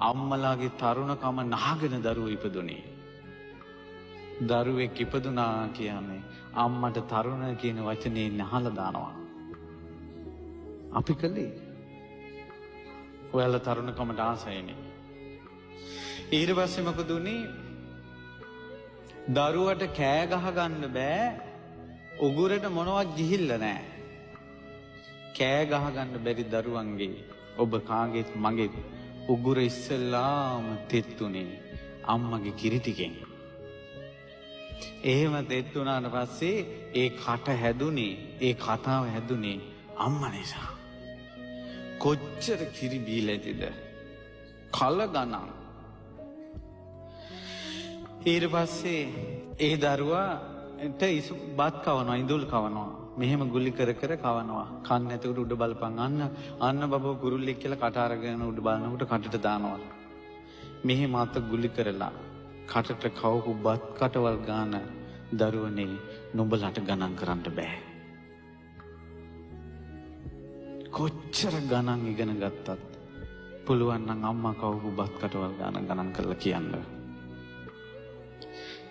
අම්මලාගේ තරුණකම නාගෙන දරුවෝ ඉපදුනේ. දරුවෙක් ඉපදුනා කියන්නේ අම්මට තරුණ කියන වචනේ නහලා දානවා. අපි කලේ ඔයාලා තරුණකමට ආසයිනේ. ඊට පස්සේ මොකද උනේ? දරුවට කෑ ගහ ගන්න බෑ. උගුරට මොනවත් ගිහිල්ලා නැහැ. කෑ ගහ ගන්න බැරි දරුවන්ගේ ඔබ කාගේත් මගේත් උගුර ඉස්සෙල්ලාම තෙත්තුනේ අම්මගේ කිරි ටිකෙන්. එහෙම තෙත් වුණාට පස්සේ ඒ කට හැදුනේ, ඒ කතාව හැදුනේ අම්මා නිසා. කොච්චර කිරි බීලා ඇතිද? කල ගණන්. ඊට පස්සේ ඒ දරුවාට බත් කවනවා, ඉඳුල් කවනවා. මෙහෙම ගුලි කර කර කවනවා. කන්න නැතුවට උඩ බලපන්. අන්න බබෝ කුරුල්ලෙක් කියලා කට අරගෙන උඩ බලනකොට කටට දානවා. මෙහෙම අත ගුලි කරලා කටට කවපු බත් කටවල් ගාන දරුවනේ නුඹලට ගණන් කරන්න බෑ. කොච්චර ගණන් ඉගෙන ගත්තත් පුළුවන් නම් අම්මා කවපු බත් කටවල් ගාන ගණන් කරලා කියන්න.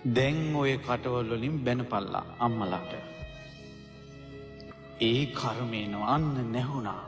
දැන් ඔය කටවල් වලින් බැනපල්ලා අම්මලාට. ඒ කර්මේන අන්න නැහුණා.